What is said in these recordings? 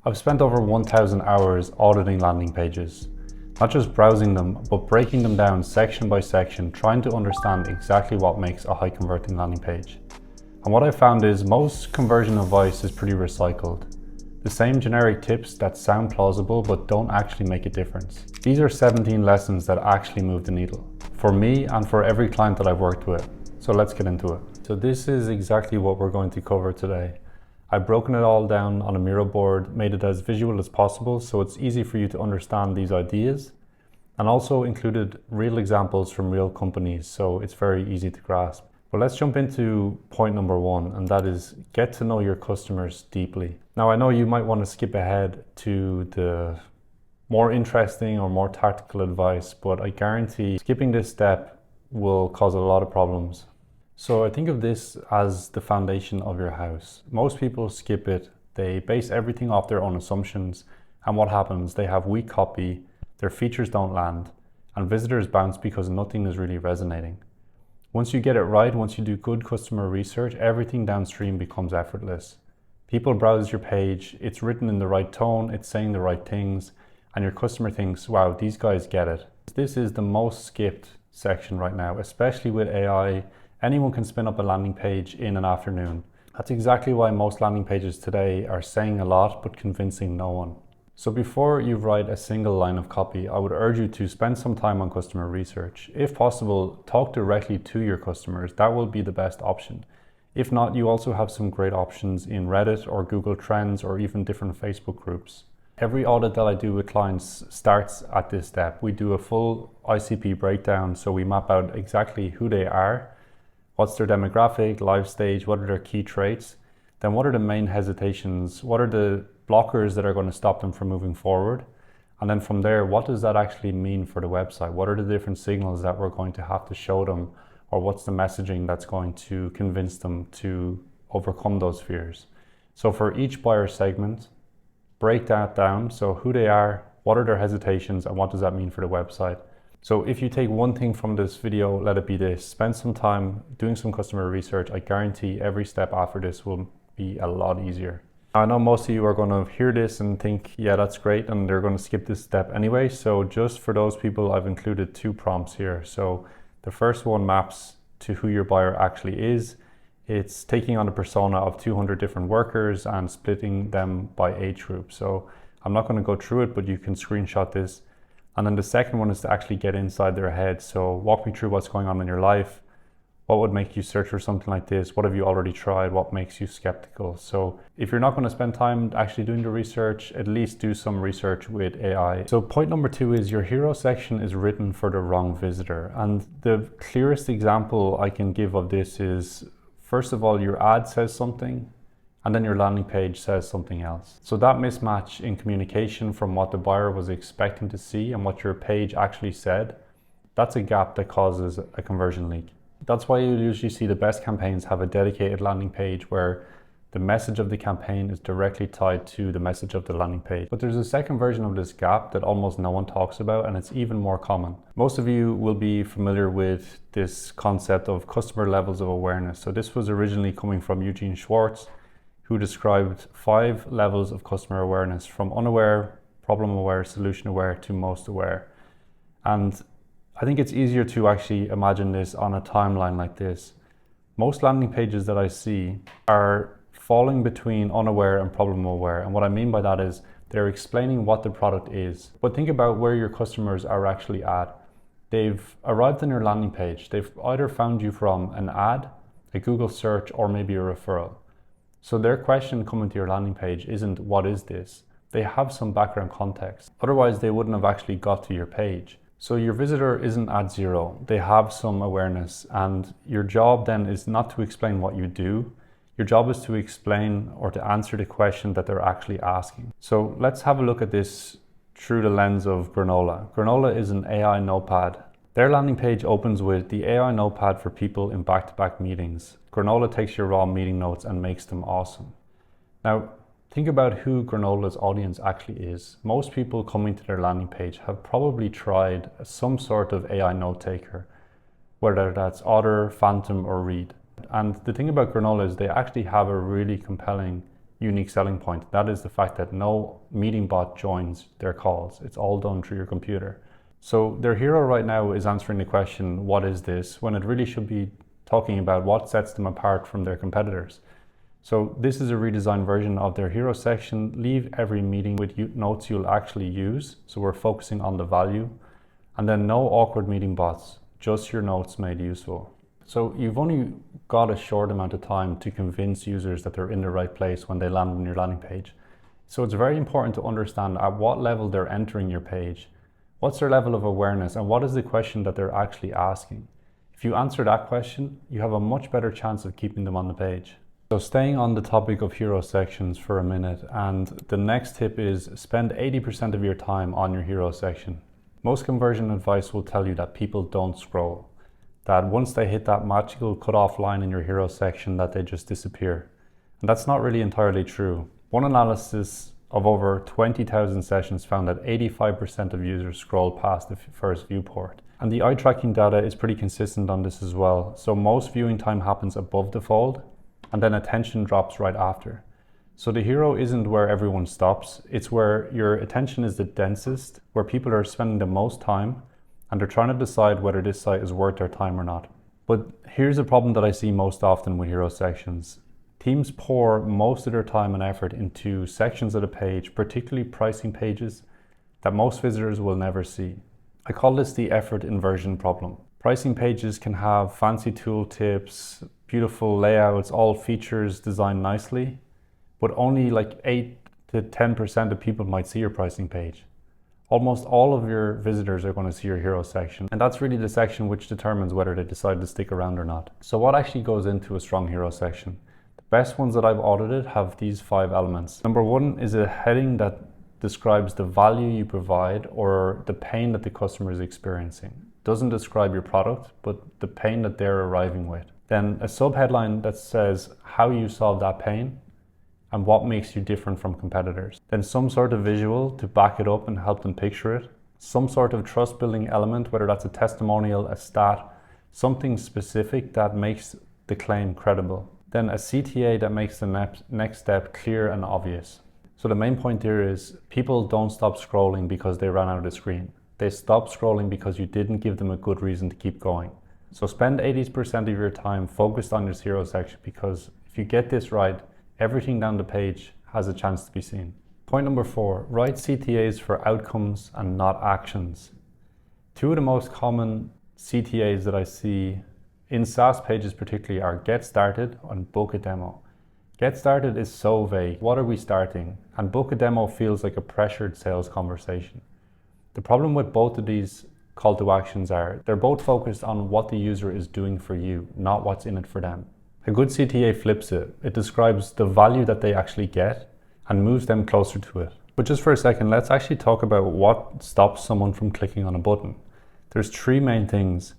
I've spent over 1,000 hours auditing landing pages, not just browsing them, but breaking them down section by section, trying to understand exactly what makes a high converting landing page. And what I found is most conversion advice is pretty recycled. The same generic tips that sound plausible but don't actually make a difference. These are 17 lessons that actually move the needle, for me and for every client that I've worked with. So let's get into it. So this is exactly what we're going to cover today. I've broken it all down on a Miro board, made it as visual as possible so it's easy for you to understand these ideas, and also included real examples from real companies so it's very easy to grasp. But let's jump into point number one, and that is get to know your customers deeply. Now I know you might want to skip ahead to the more interesting or more tactical advice, but I guarantee skipping this step will cause a lot of problems. So I think of this as the foundation of your house. Most people skip it. They base everything off their own assumptions, and what happens? They have weak copy, their features don't land, and visitors bounce because nothing is really resonating. Once you get it right, once you do good customer research, everything downstream becomes effortless. People browse your page, it's written in the right tone, it's saying the right things, and your customer thinks, wow, these guys get it. This is the most skipped section right now, especially with AI. Anyone can spin up a landing page in an afternoon. That's exactly why most landing pages today are saying a lot but convincing no one. So before you write a single line of copy, I would urge you to spend some time on customer research. If possible, talk directly to your customers. That will be the best option. If not, you also have some great options in Reddit or Google Trends or even different Facebook groups. Every audit that I do with clients starts at this step. We do a full ICP breakdown, so we map out exactly who they are, what's their demographic, life stage, what are their key traits, then what are the main hesitations, what are the blockers that are going to stop them from moving forward, and then from there, what does that actually mean for the website? What are the different signals that we're going to have to show them, or what's the messaging that's going to convince them to overcome those fears? So for each buyer segment, break that down, so who they are, what are their hesitations, and what does that mean for the website? So if you take one thing from this video, let it be this: spend some time doing some customer research. I guarantee every step after this will be a lot easier. I know most of you are going to hear this and think, yeah, that's great, and they're going to skip this step anyway. So just for those people, I've included two prompts here. So the first one maps to who your buyer actually is. It's taking on a persona of 200 different workers and splitting them by age group. So I'm not going to go through it, but you can screenshot this. And then the second one is to actually get inside their head. So walk me through what's going on in your life. What would make you search for something like this? What have you already tried? What makes you skeptical? So if you're not going to spend time actually doing the research, at least do some research with AI. So point number two is your hero section is written for the wrong visitor. And the clearest example I can give of this is, first of all, your ad says something, and then your landing page says something else. So that mismatch in communication from what the buyer was expecting to see and what your page actually said, that's a gap that causes a conversion leak. That's why you usually see the best campaigns have a dedicated landing page where the message of the campaign is directly tied to the message of the landing page. But there's a second version of this gap that almost no one talks about, and it's even more common. Most of you will be familiar with this concept of customer levels of awareness. So this was originally coming from Eugene Schwartz, who described 5 levels of customer awareness, from unaware, problem aware, solution aware to most aware. And I think it's easier to actually imagine this on a timeline like this. Most landing pages that I see are falling between unaware and problem aware. And what I mean by that is they're explaining what the product is. But think about where your customers are actually at. They've arrived on your landing page. They've either found you from an ad, a Google search, or maybe a referral. So their question coming to your landing page isn't, what is this? They have some background context. Otherwise, they wouldn't have actually got to your page. So your visitor isn't at zero. They have some awareness, and your job then is not to explain what you do. Your job is to explain or to answer the question that they're actually asking. So let's have a look at this through the lens of Granola. Granola is an AI notepad. Their landing page opens with the AI notepad for people in back-to-back meetings. Granola takes your raw meeting notes and makes them awesome. Now, think about who Granola's audience actually is. Most people coming to their landing page have probably tried some sort of AI note taker, whether that's Otter, Phantom, or Read. And the thing about Granola is they actually have a really compelling unique selling point. That is the fact that no meeting bot joins their calls. It's all done through your computer. So their hero right now is answering the question, what is this? When it really should be talking about what sets them apart from their competitors. So this is a redesigned version of their hero section. Leave every meeting with notes you'll actually use. So we're focusing on the value. And then no awkward meeting bots, just your notes made useful. So you've only got a short amount of time to convince users that they're in the right place when they land on your landing page. So it's very important to understand at what level they're entering your page, what's their level of awareness, and what is the question that they're actually asking. If you answer that question, you have a much better chance of keeping them on the page. So staying on the topic of hero sections for a minute, and the next tip is spend 80% of your time on your hero section. Most conversion advice will tell you that people don't scroll, that once they hit that magical cutoff line in your hero section that they just disappear. And that's not really entirely true. One analysis of over 20,000 sessions found that 85% of users scroll past the first viewport. And the eye tracking data is pretty consistent on this as well. So most viewing time happens above the fold, and then attention drops right after. So the hero isn't where everyone stops, it's where your attention is the densest, where people are spending the most time, and they're trying to decide whether this site is worth their time or not. But here's a problem that I see most often with hero sections. Teams pour most of their time and effort into sections of the page, particularly pricing pages, that most visitors will never see. I call this the effort inversion problem. Pricing pages can have fancy tool tips, beautiful layouts, all features designed nicely, but only like 8 to 10% of people might see your pricing page. Almost all of your visitors are going to see your hero section, and that's really the section which determines whether they decide to stick around or not. So what actually goes into a strong hero section? The best ones that I've audited have these 5 elements. Number 1 is a heading that describes the value you provide or the pain that the customer is experiencing. It doesn't describe your product, but the pain that they're arriving with. Then a subheadline that says how you solve that pain and what makes you different from competitors. Then some sort of visual to back it up and help them picture it. Some sort of trust building element, whether that's a testimonial, a stat, something specific that makes the claim credible. Then a CTA that makes the next step clear and obvious. So the main point here is people don't stop scrolling because they ran out of the screen. They stop scrolling because you didn't give them a good reason to keep going. So spend 80% of your time focused on your hero section, because if you get this right, everything down the page has a chance to be seen. Point number 4, write CTAs for outcomes and not actions. 2 of the most common CTAs that I see in SaaS pages particularly are get started and book a demo. Get started is so vague. What are we starting? And book a demo feels like a pressured sales conversation. The problem with both of these call to actions are they're both focused on what the user is doing for you, not what's in it for them. A good CTA flips it. It describes the value that they actually get and moves them closer to it. But just for a second, let's actually talk about what stops someone from clicking on a button. There's 3 main things.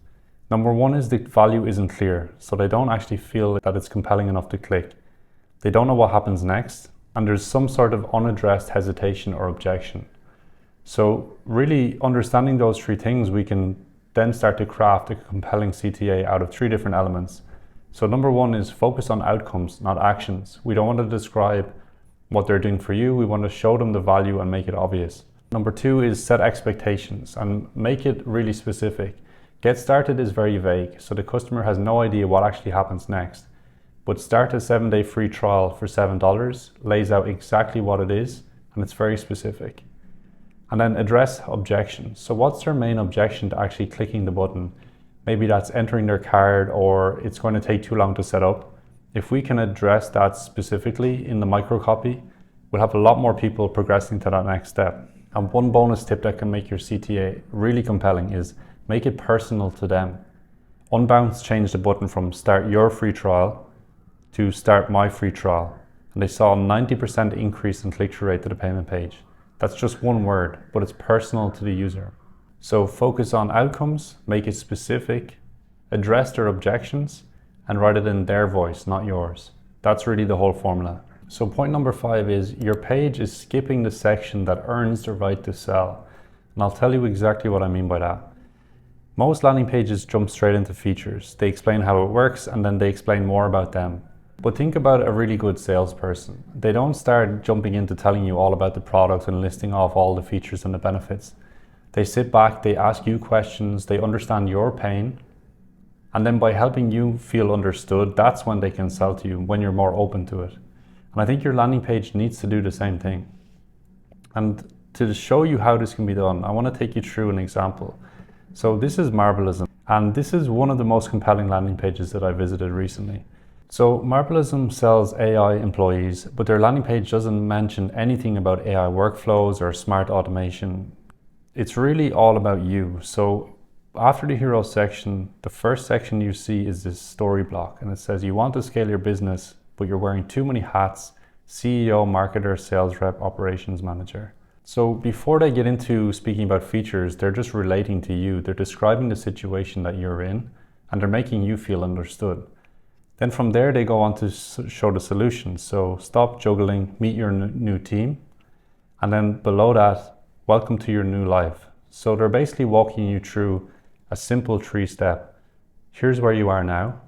Number 1 is the value isn't clear, so they don't actually feel that it's compelling enough to click. They don't know what happens next, and there's some sort of unaddressed hesitation or objection. So really understanding those 3 things, we can then start to craft a compelling CTA out of 3 different elements. So number 1 is focus on outcomes, not actions. We don't want to describe what they're doing for you. We want to show them the value and make it obvious. Number 2 is set expectations and make it really specific. Get started is very vague, so the customer has no idea what actually happens next. But start a 7-day free trial for $7 lays out exactly what it is, and it's very specific. And then address objections. So what's their main objection to actually clicking the button? Maybe that's entering their card, or it's going to take too long to set up. If we can address that specifically in the microcopy, we'll have a lot more people progressing to that next step. And one bonus tip that can make your CTA really compelling is make it personal to them. Unbounce changed the button from start your free trial to start my free trial, and they saw a 90% increase in click-through rate to the payment page. That's just one word, but it's personal to the user. So focus on outcomes, make it specific, address their objections, and write it in their voice, not yours. That's really the whole formula. So point number 5 is your page is skipping the section that earns the right to sell. And I'll tell you exactly what I mean by that. Most landing pages jump straight into features. They explain how it works and then they explain more about them. But think about a really good salesperson. They don't start jumping into telling you all about the product and listing off all the features and the benefits. They sit back, they ask you questions, they understand your pain, and then by helping you feel understood, that's when they can sell to you, when you're more open to it. And I think your landing page needs to do the same thing. And to show you how this can be done, I want to take you through an example. So this is Marbleism, and this is one of the most compelling landing pages that I visited recently. So Marbleism sells AI employees, but their landing page doesn't mention anything about AI workflows or smart automation. It's really all about you. So after the hero section, the first section you see is this story block, and it says you want to scale your business, but you're wearing too many hats: CEO, marketer, sales rep, operations manager. So before they get into speaking about features, they're just relating to you. They're describing the situation that you're in, and they're making you feel understood. Then from there, they go on to show the solutions. So stop juggling, meet your new team. And then below that, welcome to your new life. So they're basically walking you through a simple 3-step. Here's where you are now,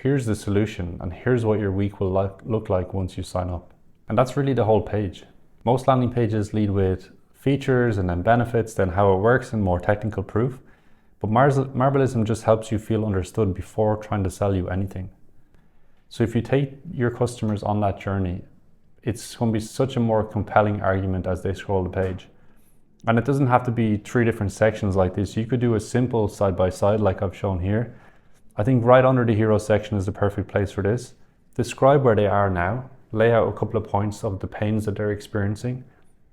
here's the solution, and here's what your week will look like once you sign up. And that's really the whole page. Most landing pages lead with features and then benefits, then how it works and more technical proof. But Marbleism just helps you feel understood before trying to sell you anything. So if you take your customers on that journey, it's going to be such a more compelling argument as they scroll the page. And it doesn't have to be 3 different sections like this. You could do a simple side-by-side like I've shown here. I think right under the hero section is the perfect place for this. Describe where they are now, lay out a couple of points of the pains that they're experiencing,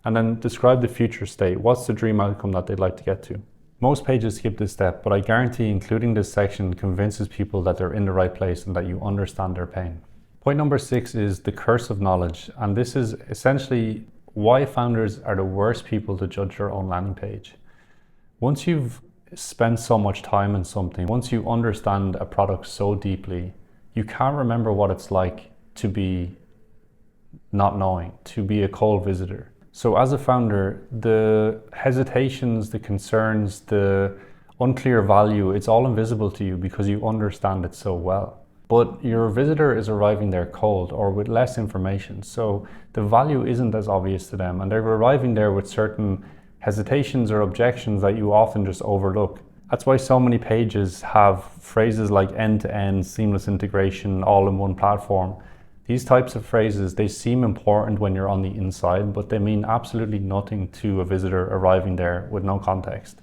and then describe the future state. What's the dream outcome that they'd like to get to? Most pages skip this step, but I guarantee including this section convinces people that they're in the right place and that you understand their pain. Point number 6 is the curse of knowledge. And this is essentially why founders are the worst people to judge their own landing page. Once you've spent so much time in something, once you understand a product so deeply, you can't remember what it's like to be not knowing, to be a cold visitor. So as a founder, the hesitations, the concerns, the unclear value, it's all invisible to you because you understand it so well. But your visitor is arriving there cold or with less information. So the value isn't as obvious to them, and they're arriving there with certain hesitations or objections that you often just overlook. That's why so many pages have phrases like end-to-end, seamless integration, all in one platform. These types of phrases, they seem important when you're on the inside, but they mean absolutely nothing to a visitor arriving there with no context.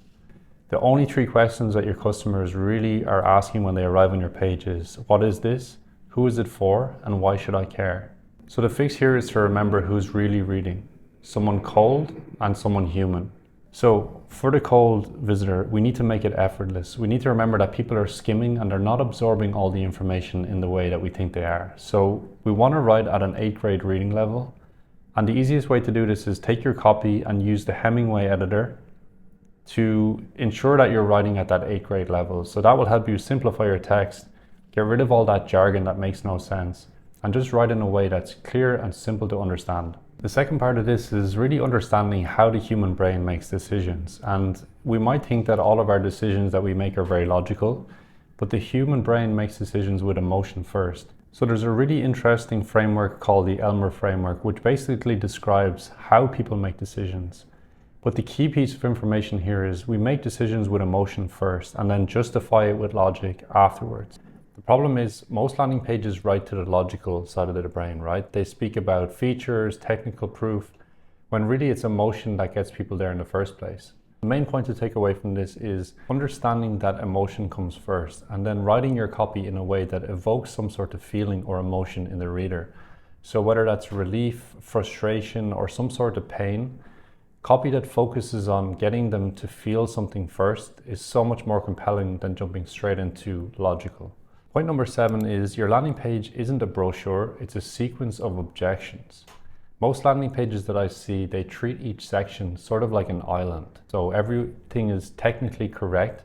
The only 3 questions that your customers really are asking when they arrive on your page is, what is this? Who is it for? And why should I care? So the fix here is to remember who's really reading. Someone cold and someone human. So for the cold visitor, we need to make it effortless. We need to remember that people are skimming and they're not absorbing all the information in the way that we think they are. So we want to write at an 8th grade reading level. And the easiest way to do this is take your copy and use the Hemingway editor to ensure that you're writing at that 8th grade level. So that will help you simplify your text, get rid of all that jargon that makes no sense, and just write in a way that's clear and simple to understand. The second part of this is really understanding how the human brain makes decisions. And we might think that all of our decisions that we make are very logical, but the human brain makes decisions with emotion first. So there's a really interesting framework called the Elmer framework, which basically describes how people make decisions. But the key piece of information here is we make decisions with emotion first and then justify it with logic afterwards. The problem is most landing pages write to the logical side of the brain, right? They speak about features, technical proof, when really it's emotion that gets people there in the first place. The main point to take away from this is understanding that emotion comes first and then writing your copy in a way that evokes some sort of feeling or emotion in the reader. So whether that's relief, frustration, or some sort of pain, copy that focuses on getting them to feel something first is so much more compelling than jumping straight into logical. Point number 7 is your landing page isn't a brochure, it's a sequence of objections. Most landing pages that I see, they treat each section sort of like an island. So everything is technically correct,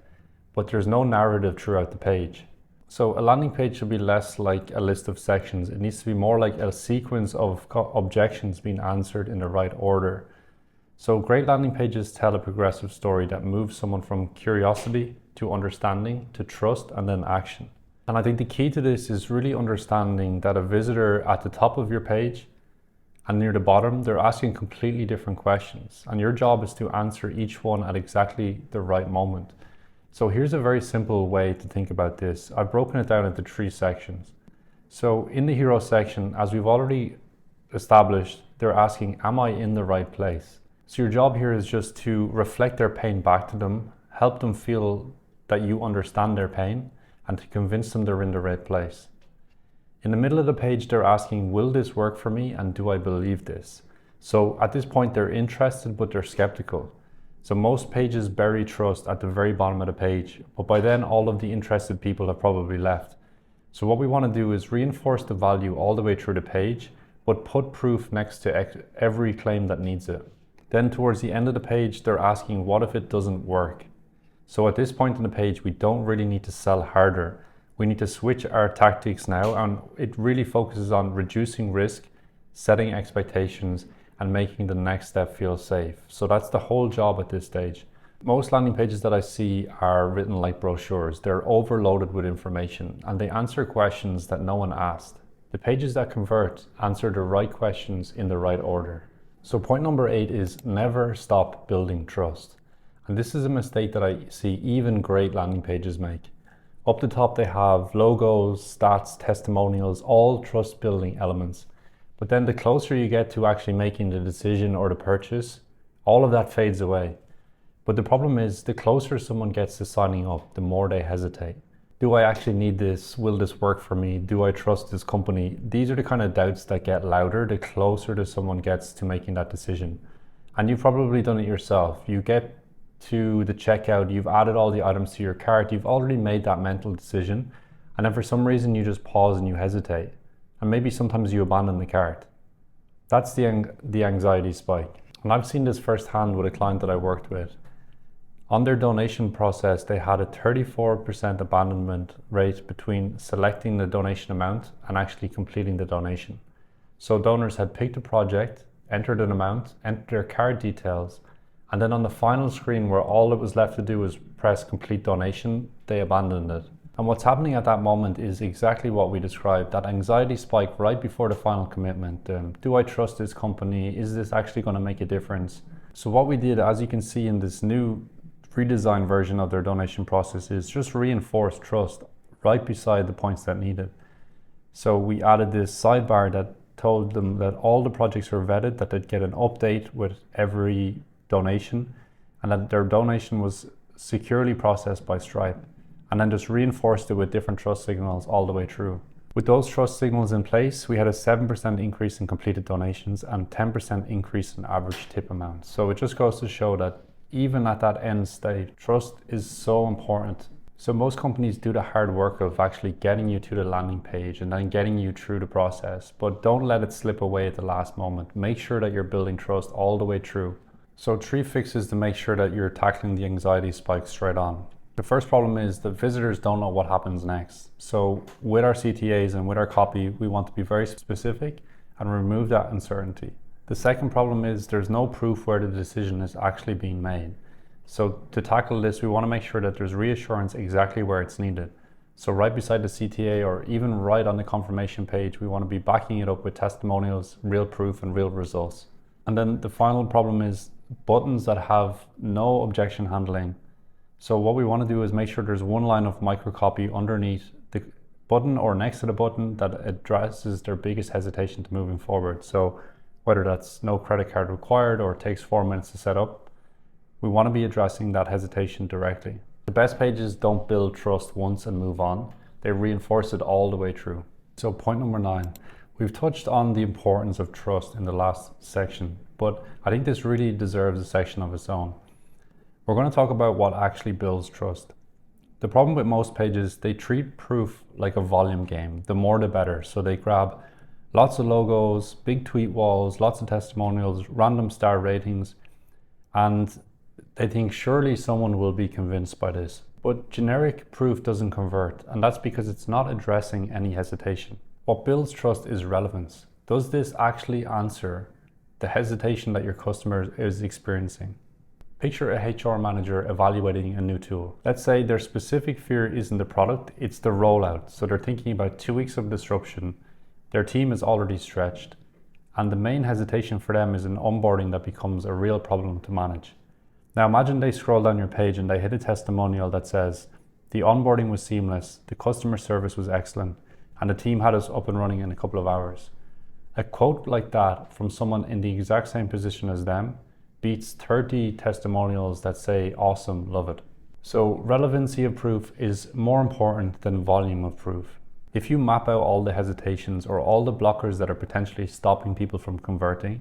but there's no narrative throughout the page. So a landing page should be less like a list of sections. It needs to be more like a sequence of objections being answered in the right order. So great landing pages tell a progressive story that moves someone from curiosity to understanding to trust and then action. And I think the key to this is really understanding that a visitor at the top of your page and near the bottom, they're asking completely different questions. And your job is to answer each one at exactly the right moment. So here's a very simple way to think about this. I've broken it down into 3 sections. So in the hero section, as we've already established, they're asking, am I in the right place? So your job here is just to reflect their pain back to them, help them feel that you understand their pain, and to convince them they're in the right place. In the middle of the page, they're asking, will this work for me and do I believe this? So at this point, they're interested, but they're skeptical. So most pages bury trust at the very bottom of the page, but by then all of the interested people have probably left. So what we want to do is reinforce the value all the way through the page, but put proof next to every claim that needs it. Then towards the end of the page, they're asking, what if it doesn't work? So at this point in the page, we don't really need to sell harder. We need to switch our tactics now, and it really focuses on reducing risk, setting expectations, and making the next step feel safe. So that's the whole job at this stage. Most landing pages that I see are written like brochures. They're overloaded with information and they answer questions that no one asked. The pages that convert answer the right questions in the right order. So point number 8 is never stop building trust. And this is a mistake that I see even great landing pages make. Up the top, they have logos, stats, testimonials, all trust building elements. But then the closer you get to actually making the decision or the purchase, all of that fades away. But the problem is the closer someone gets to signing up, the more they hesitate. Do I actually need this? Will this work for me? Do I trust this company? These are the kind of doubts that get louder the closer to someone gets to making that decision. And you've probably done it yourself. You get to the checkout, you've added all the items to your cart, you've already made that mental decision, and then for some reason you just pause and you hesitate. And maybe sometimes you abandon the cart. That's the anxiety spike. And I've seen this firsthand with a client that I worked with. On their donation process, they had a 34% abandonment rate between selecting the donation amount and actually completing the donation. So donors had picked a project, entered an amount, entered their card details, and then on the final screen where all that was left to do was press complete donation, they abandoned it. And what's happening at that moment is exactly what we described, that anxiety spike right before the final commitment. Do I trust this company? Is this actually going to make a difference? So what we did, as you can see in this new redesigned version of their donation process, is just reinforce trust right beside the points that needed. So we added this sidebar that told them that all the projects were vetted, that they'd get an update with every donation, and that their donation was securely processed by Stripe, and then just reinforced it with different trust signals all the way through. With those trust signals in place, we had a 7% increase in completed donations and 10% increase in average tip amount. So it just goes to show that even at that end state, trust is so important. So most companies do the hard work of actually getting you to the landing page and then getting you through the process, but don't let it slip away at the last moment. Make sure that you're building trust all the way through. So 3 fixes to make sure that you're tackling the anxiety spike straight on. The first problem is that visitors don't know what happens next. So with our CTAs and with our copy, we want to be very specific and remove that uncertainty. The second problem is there's no proof where the decision is actually being made. So to tackle this, we want to make sure that there's reassurance exactly where it's needed. So right beside the CTA or even right on the confirmation page, we want to be backing it up with testimonials, real proof and real results. And then the final problem is buttons that have no objection handling. So what we want to do is make sure there's one line of microcopy underneath the button or next to the button that addresses their biggest hesitation to moving forward. So whether that's no credit card required or it takes 4 minutes to set up, we want to be addressing that hesitation directly. The best pages don't build trust once and move on. They reinforce it all the way through. So point number 9, we've touched on the importance of trust in the last section, but I think this really deserves a section of its own. We're going to talk about what actually builds trust. The problem with most pages, they treat proof like a volume game. The more the better. So they grab lots of logos, big tweet walls, lots of testimonials, random star ratings, and they think surely someone will be convinced by this. But generic proof doesn't convert, and that's because it's not addressing any hesitation. What builds trust is relevance. Does this actually answer the hesitation that your customer is experiencing? Picture a HR manager evaluating a new tool. Let's say their specific fear isn't the product, it's the rollout. So they're thinking about 2 weeks of disruption. Their team is already stretched. And the main hesitation for them is an onboarding that becomes a real problem to manage. Now imagine they scroll down your page and they hit a testimonial that says, the onboarding was seamless, the customer service was excellent, and the team had us up and running in a couple of hours. A quote like that from someone in the exact same position as them beats 30 testimonials that say, awesome, love it. So relevancy of proof is more important than volume of proof. If you map out all the hesitations or all the blockers that are potentially stopping people from converting,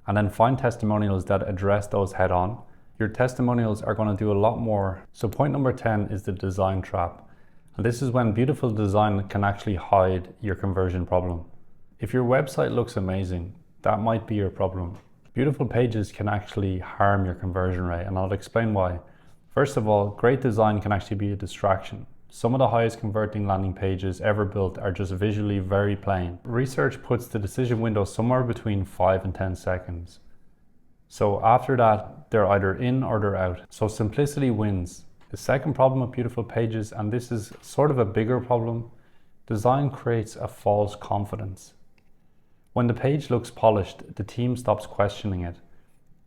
and then find testimonials that address those head on, your testimonials are going to do a lot more. So point number 10 is the design trap. And this is when beautiful design can actually hide your conversion problem. If your website looks amazing, that might be your problem. Beautiful pages can actually harm your conversion rate, and I'll explain why. First of all, great design can actually be a distraction. Some of the highest converting landing pages ever built are just visually very plain. Research puts the decision window somewhere between 5 and 10 seconds. So after that, they're either in or they're out. So simplicity wins. The second problem with beautiful pages, and this is sort of a bigger problem, design creates a false confidence. When the page looks polished, the team stops questioning it.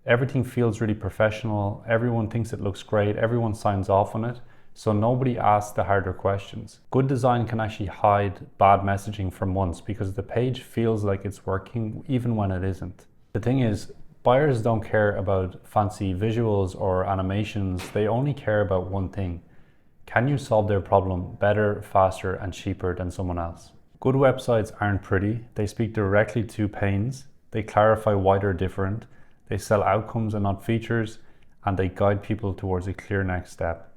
Everything feels really professional, everyone thinks it looks great, everyone signs off on it, so nobody asks the harder questions. Good design can actually hide bad messaging for months because the page feels like it's working even when it isn't. The thing is, buyers don't care about fancy visuals or animations, they only care about one thing. Can you solve their problem better, faster, and cheaper than someone else? Good websites aren't pretty, they speak directly to pains, they clarify why they're different, they sell outcomes and not features, and they guide people towards a clear next step.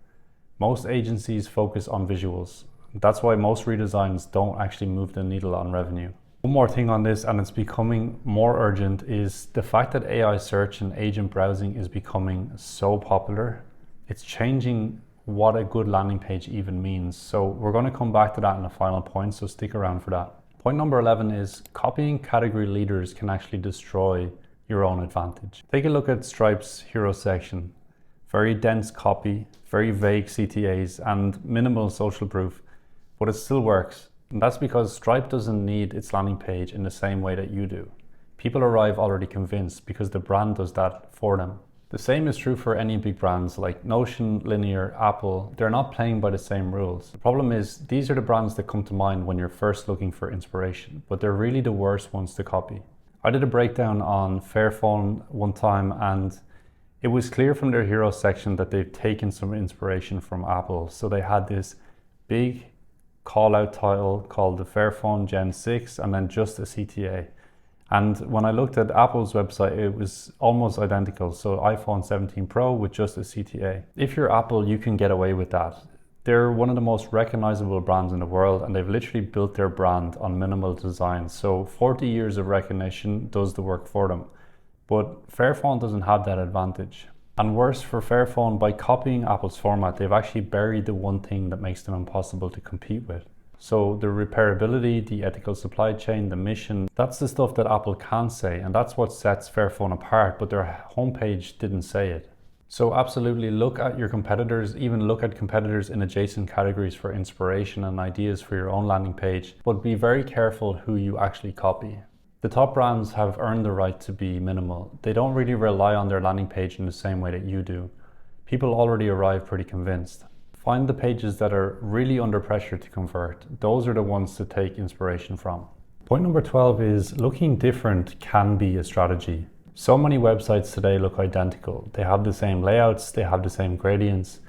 Most agencies focus on visuals. That's why most redesigns don't actually move the needle on revenue. One more thing on this, and it's becoming more urgent, is the fact that AI search and agent browsing is becoming so popular. It's changing what a good landing page even means. So we're going to come back to that in the final point, so stick around for that. Point number 11 is copying category leaders can actually destroy your own advantage. Take a look at Stripe's hero section. Very dense copy, very vague CTAs, and minimal social proof, but it still works. And that's because Stripe doesn't need its landing page in the same way that you do. People arrive already convinced because the brand does that for them. The same is true for any big brands like Notion, Linear, Apple. They're not playing by the same rules. The problem is these are the brands that come to mind when you're first looking for inspiration, but they're really the worst ones to copy. I did a breakdown on Fairphone one time, and it was clear from their hero section that they've taken some inspiration from Apple. So they had this big call out title called the Fairphone Gen 6 and then just a CTA. And when I looked at Apple's website, it was almost identical. So iPhone 17 Pro with just a CTA. If you're Apple, you can get away with that. They're one of the most recognizable brands in the world, and they've literally built their brand on minimal design. So 40 years of recognition does the work for them. But Fairphone doesn't have that advantage. And worse for Fairphone, by copying Apple's format, they've actually buried the one thing that makes them impossible to compete with. So the repairability, the ethical supply chain, the mission, that's the stuff that Apple can say, and that's what sets Fairphone apart, but their homepage didn't say it. So absolutely look at your competitors, even look at competitors in adjacent categories for inspiration and ideas for your own landing page, but be very careful who you actually copy. The top brands have earned the right to be minimal. They don't really rely on their landing page in the same way that you do. People already arrive pretty convinced. Find the pages that are really under pressure to convert. Those are the ones to take inspiration from. Point number 12 is looking different can be a strategy. So many websites today look identical. They have the same layouts, they have the same gradients,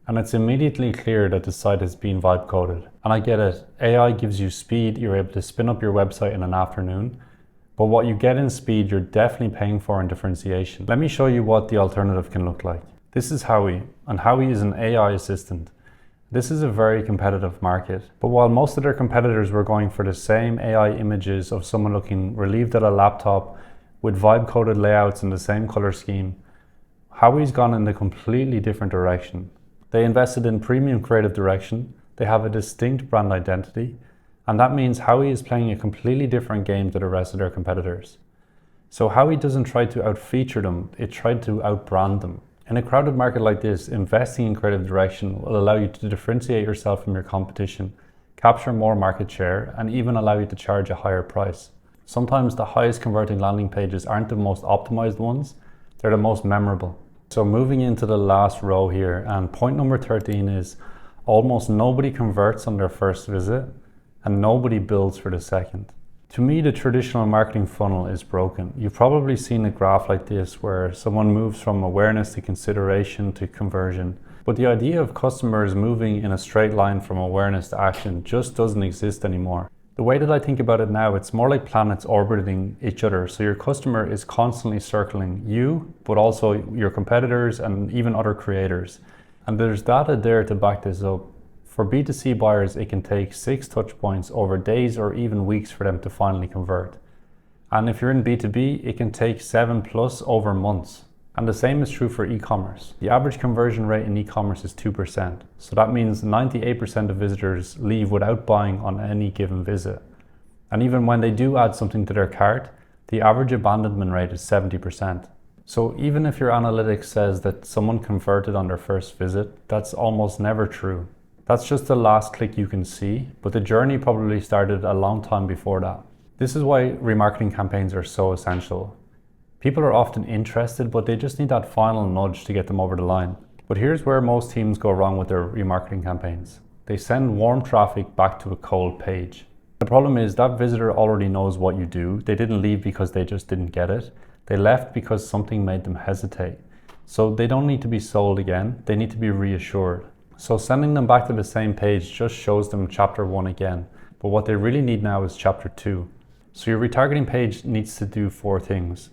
and it's immediately clear that the site has been vibe coded. And I get it, AI gives you speed, you're able to spin up your website in an afternoon, but what you get in speed, you're definitely paying for in differentiation. Let me show you what the alternative can look like. This is Howie, and Howie is an AI assistant. This is a very competitive market, but while most of their competitors were going for the same AI images of someone looking relieved at a laptop with vibe-coded layouts in the same color scheme, Howie's gone in a completely different direction. They invested in premium creative direction, they have a distinct brand identity, and that means Howie is playing a completely different game to the rest of their competitors. So Howie doesn't try to out-feature them, it tried to out-brand them. In a crowded market like this, investing in creative direction will allow you to differentiate yourself from your competition, capture more market share, and even allow you to charge a higher price. Sometimes the highest converting landing pages aren't the most optimized ones, they're the most memorable. So moving into the last row here, and point number 13 is almost nobody converts on their first visit and nobody builds for the second. To me, the traditional marketing funnel is broken. You've probably seen a graph like this where someone moves from awareness to consideration to conversion. But the idea of customers moving in a straight line from awareness to action just doesn't exist anymore. The way that I think about it now, it's more like planets orbiting each other. So your customer is constantly circling you, but also your competitors and even other creators. And there's data there to back this up. For B2C buyers, it can take 6 touch points over days or even weeks for them to finally convert. And if you're in B2B, it can take 7+ over months. And the same is true for e-commerce. The average conversion rate in e-commerce is 2%. So that means 98% of visitors leave without buying on any given visit. And even when they do add something to their cart, the average abandonment rate is 70%. So even if your analytics says that someone converted on their first visit, that's almost never true. That's just the last click you can see, but the journey probably started a long time before that. This is why remarketing campaigns are so essential. People are often interested, but they just need that final nudge to get them over the line. But here's where most teams go wrong with their remarketing campaigns. They send warm traffic back to a cold page. The problem is that visitor already knows what you do. They didn't leave because they just didn't get it. They left because something made them hesitate. So they don't need to be sold again. They need to be reassured. So sending them back to the same page just shows them chapter 1 again. But what they really need now is chapter 2. So your retargeting page needs to do 4 things.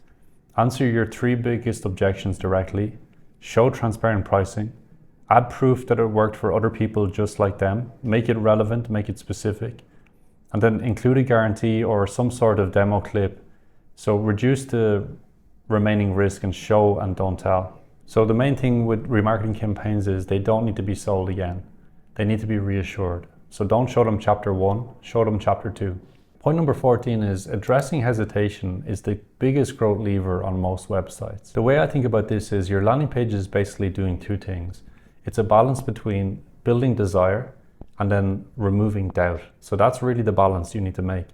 Answer your 3 biggest objections directly, show transparent pricing, add proof that it worked for other people just like them, make it relevant, make it specific, and then include a guarantee or some sort of demo clip. So reduce the remaining risk and show and don't tell. So the main thing with remarketing campaigns is they don't need to be sold again. They need to be reassured. So don't show them chapter 1, show them chapter 2. Point number 14 is addressing hesitation is the biggest growth lever on most websites. The way I think about this is your landing page is basically doing 2 things. It's a balance between building desire and then removing doubt. So that's really the balance you need to make.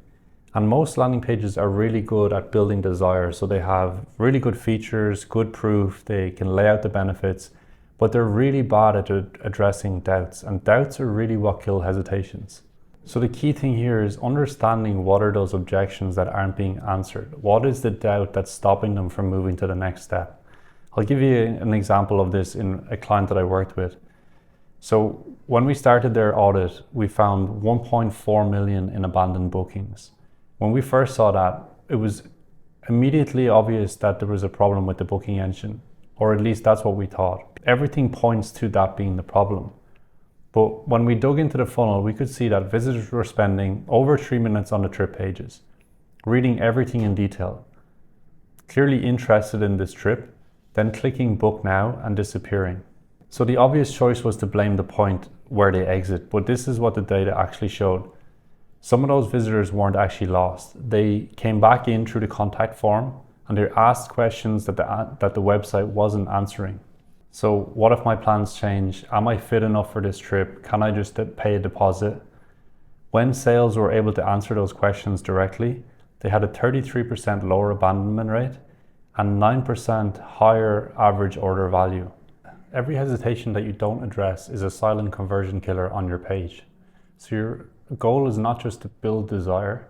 And most landing pages are really good at building desire. So they have really good features, good proof, they can lay out the benefits, but they're really bad at addressing doubts. And doubts are really what kill hesitations. So the key thing here is understanding what are those objections that aren't being answered. What is the doubt that's stopping them from moving to the next step? I'll give you an example of this in a client that I worked with. So when we started their audit, we found 1.4 million in abandoned bookings. When we first saw that, it was immediately obvious that there was a problem with the booking engine, or at least that's what we thought. Everything points to that being the problem. But when we dug into the funnel, we could see that visitors were spending over 3 minutes on the trip pages, reading everything in detail, clearly interested in this trip, then clicking book now and disappearing. So the obvious choice was to blame the point where they exit, but this is what the data actually showed. Some of those visitors weren't actually lost. They came back in through the contact form and they asked questions that the website wasn't answering. So what if my plans change? Am I fit enough for this trip? Can I just pay a deposit? When sales were able to answer those questions directly, they had a 33% lower abandonment rate and 9% higher average order value. Every hesitation that you don't address is a silent conversion killer on your page. So your goal is not just to build desire,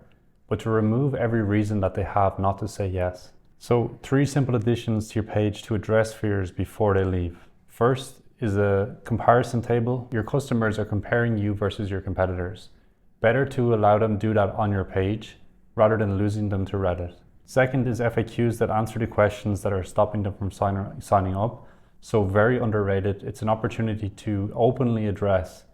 but to remove every reason that they have not to say yes. So 3 simple additions to your page to address fears before they leave. First is a comparison table. Your customers are comparing you versus your competitors. Better to allow them to do that on your page rather than losing them to Reddit. Second is FAQs that answer the questions that are stopping them from signing up. So very underrated. It's an opportunity to openly address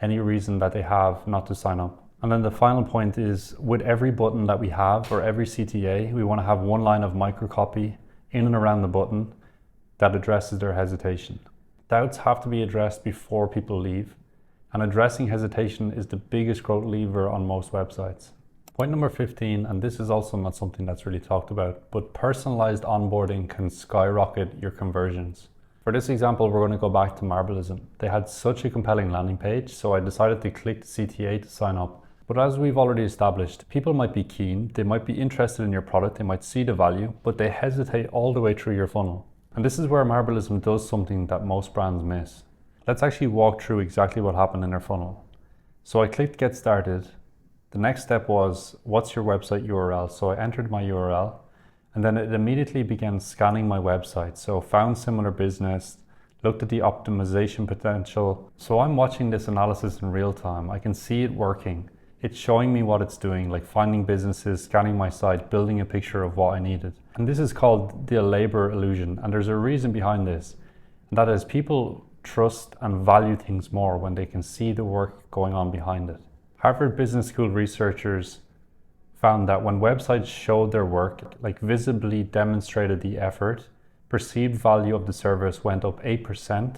any reason that they have not to sign up. And then the final point is with every button that we have or every CTA, we want to have 1 line of microcopy in and around the button that addresses their hesitation. Doubts have to be addressed before people leave, and addressing hesitation is the biggest growth lever on most websites. Point number 15, and this is also not something that's really talked about, but personalized onboarding can skyrocket your conversions. For this example, we're going to go back to Marbleism. They had such a compelling landing page, so I decided to click the CTA to sign up. But as we've already established, people might be keen, they might be interested in your product, they might see the value, but they hesitate all the way through your funnel. And this is where Marbleism does something that most brands miss. Let's actually walk through exactly what happened in their funnel. So I clicked Get Started. The next step was, what's your website URL? So I entered my URL, and then it immediately began scanning my website. So found similar business, looked at the optimization potential. So I'm watching this analysis in real time. I can see it working. It's showing me what it's doing, like finding businesses, scanning my site, building a picture of what I needed. And this is called the labor illusion. And there's a reason behind this. And that is, people trust and value things more when they can see the work going on behind it. Harvard Business School researchers found that when websites showed their work, like visibly demonstrated the effort, perceived value of the service went up 8%,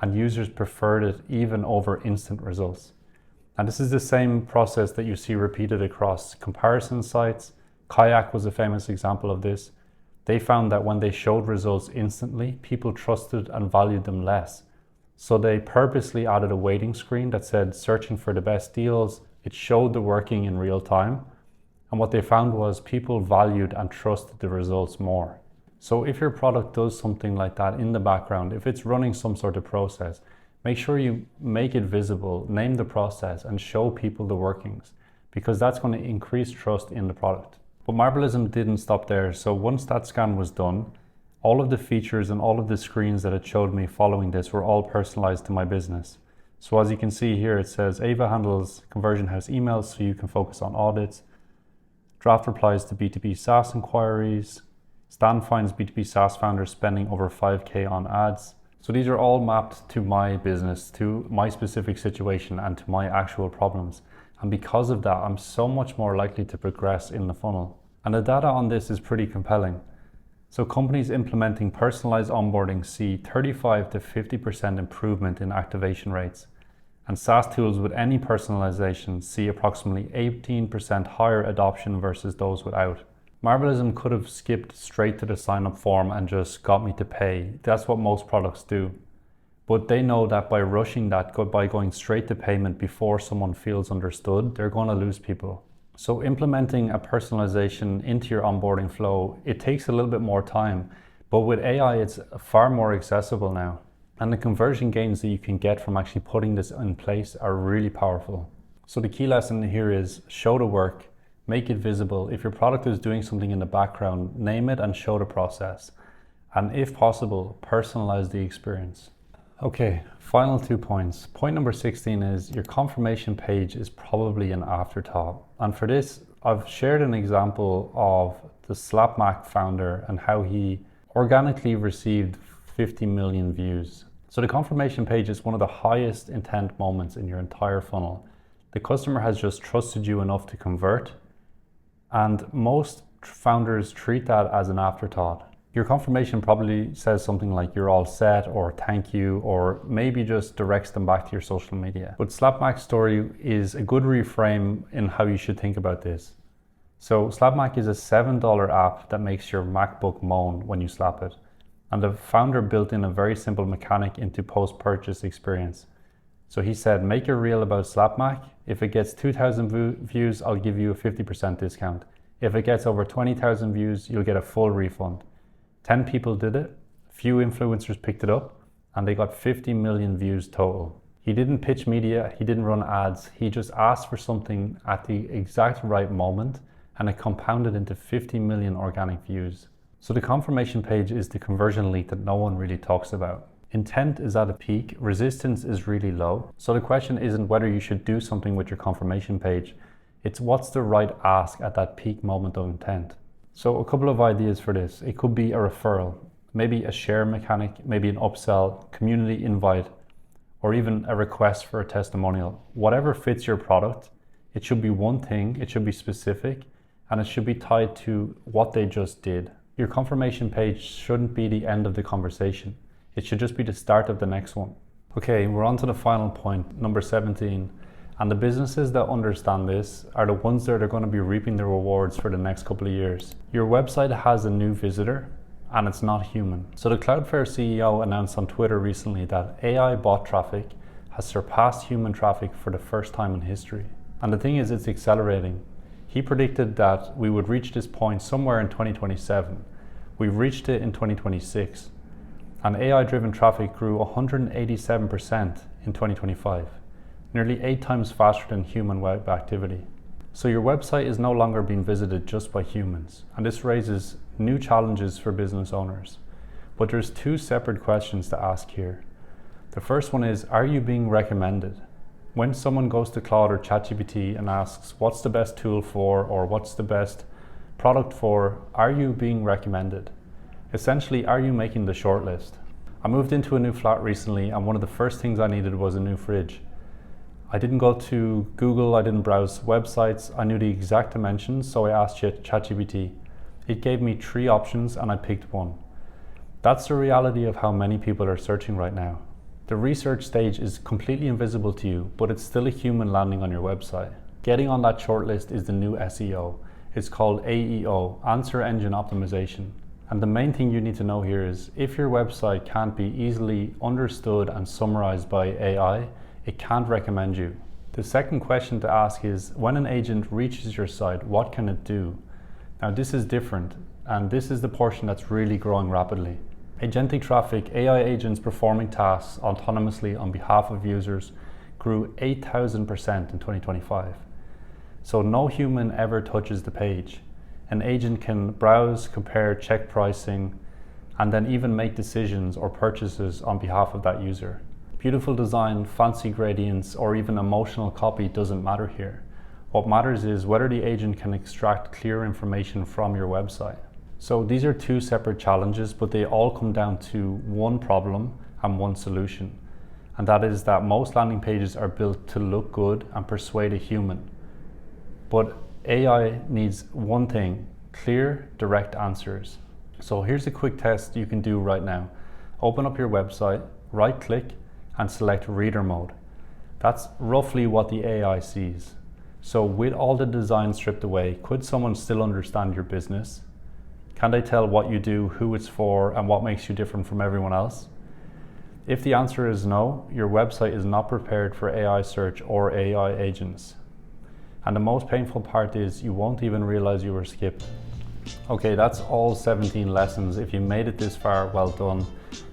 and users preferred it even over instant results. And this is the same process that you see repeated across comparison sites. Kayak was a famous example of this. They found that when they showed results instantly, people trusted and valued them less. So they purposely added a waiting screen that said searching for the best deals. It showed the working in real time. And what they found was people valued and trusted the results more. So if your product does something like that in the background, if it's running some sort of process, make sure you make it visible, name the process, and show people the workings, because that's going to increase trust in the product. But Marbleism didn't stop there. So once that scan was done, all of the features and all of the screens that it showed me following this were all personalized to my business. So as you can see here, it says Ava handles Conversion House emails so you can focus on audits. Draft replies to B2B SaaS inquiries. Stan finds B2B SaaS founders spending over 5K on ads. So these are all mapped to my business, to my specific situation, and to my actual problems. And because of that, I'm so much more likely to progress in the funnel. And the data on this is pretty compelling. So companies implementing personalized onboarding see 35 to 50% improvement in activation rates. And SaaS tools with any personalization see approximately 18% higher adoption versus those without. Marbleism could have skipped straight to the sign-up form and just got me to pay. That's what most products do. But they know that by rushing that, by going straight to payment before someone feels understood, they're going to lose people. So implementing a personalization into your onboarding flow, it takes a little bit more time. But with AI, it's far more accessible now. And the conversion gains that you can get from actually putting this in place are really powerful. So the key lesson here is show the work. Make it visible. If your product is doing something in the background, name it and show the process. And if possible, personalize the experience. Okay, final 2 points. Point number 16 is your confirmation page is probably an afterthought. And for this, I've shared an example of the SlapMac founder and how he organically received 50 million views. So the confirmation page is one of the highest intent moments in your entire funnel. The customer has just trusted you enough to convert. And most founders treat that as an afterthought. Your confirmation probably says something like you're all set, or thank you, or maybe just directs them back to your social media. But SlapMac's story is a good reframe in how you should think about this. So SlapMac is a $7 app that makes your MacBook moan when you slap it. And the founder built in a very simple mechanic into post-purchase experience. So he said, make a reel about SlapMac. If it gets 2,000 views, I'll give you a 50% discount. If it gets over 20,000 views, you'll get a full refund. 10 people did it, few influencers picked it up, and they got 50 million views total. He didn't pitch media, he didn't run ads, he just asked for something at the exact right moment, and it compounded into 50 million organic views. So the confirmation page is the conversion lead that no one really talks about. Intent is at a peak, resistance is really low. So the question isn't whether you should do something with your confirmation page, it's what's the right ask at that peak moment of intent. So a couple of ideas for this. It could be a referral, maybe a share mechanic, maybe an upsell, community invite, or even a request for a testimonial. Whatever fits your product, it should be one thing, it should be specific, and it should be tied to what they just did. Your confirmation page shouldn't be the end of the conversation. It should just be the start of the next one. Okay, we're on to the final point, number 17. And the businesses that understand this are the ones that are going to be reaping the rewards for the next couple of years. Your website has a new visitor, and it's not human. So the Cloudflare CEO announced on Twitter recently that AI bot traffic has surpassed human traffic for the first time in history. And the thing is, it's accelerating. He predicted that we would reach this point somewhere in 2027. We've reached it in 2026. And AI-driven traffic grew 187% in 2025, nearly 8 times faster than human web activity. So your website is no longer being visited just by humans, and this raises new challenges for business owners. But there's 2 separate questions to ask here. The first one is, are you being recommended? When someone goes to Claude or ChatGPT and asks, what's the best tool for, or what's the best product for, are you being recommended? Essentially, are you making the shortlist? I moved into a new flat recently, and one of the first things I needed was a new fridge. I didn't go to Google, I didn't browse websites, I knew the exact dimensions, so I asked ChatGPT. It gave me 3 options and I picked one. That's the reality of how many people are searching right now. The research stage is completely invisible to you, but it's still a human landing on your website. Getting on that shortlist is the new SEO. It's called AEO, Answer Engine Optimization. And the main thing you need to know here is, if your website can't be easily understood and summarized by AI, it can't recommend you. The second question to ask is, when an agent reaches your site, what can it do? Now this is different, and this is the portion that's really growing rapidly. Agentic traffic, AI agents performing tasks autonomously on behalf of users, grew 8,000% in 2025. So no human ever touches the page. An agent can browse, compare, check pricing, and then even make decisions or purchases on behalf of that user. Beautiful design, fancy gradients, or even emotional copy doesn't matter here. What matters is whether the agent can extract clear information from your website. So these are 2 separate challenges, but they all come down to one problem and one solution. And that is that most landing pages are built to look good and persuade a human. But AI needs one thing: clear, direct answers. So here's a quick test you can do right now. Open up your website, right-click, and select reader mode. That's roughly what the AI sees. So with all the design stripped away, could someone still understand your business? Can they tell what you do, who it's for, and what makes you different from everyone else? If the answer is no, your website is not prepared for AI search or AI agents. And the most painful part is you won't even realize you were skipped. Okay, that's all 17 lessons. If you made it this far, well done.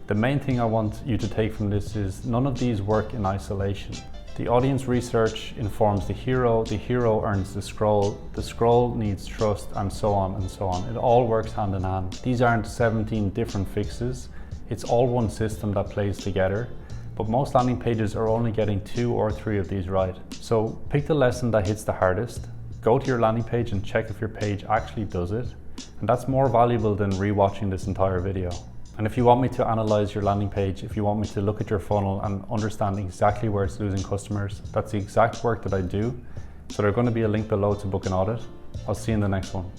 The main thing I want you to take from this is none of these work in isolation. The audience research informs the hero earns the scroll needs trust, and so on and so on. It all works hand in hand. These aren't 17 different fixes. It's all one system that plays together, but most landing pages are only getting 2 or 3 of these right. So pick the lesson that hits the hardest, go to your landing page and check if your page actually does it. And that's more valuable than rewatching this entire video. And if you want me to analyze your landing page, if you want me to look at your funnel and understand exactly where it's losing customers, that's the exact work that I do. So there's going to be a link below to book an audit. I'll see you in the next one.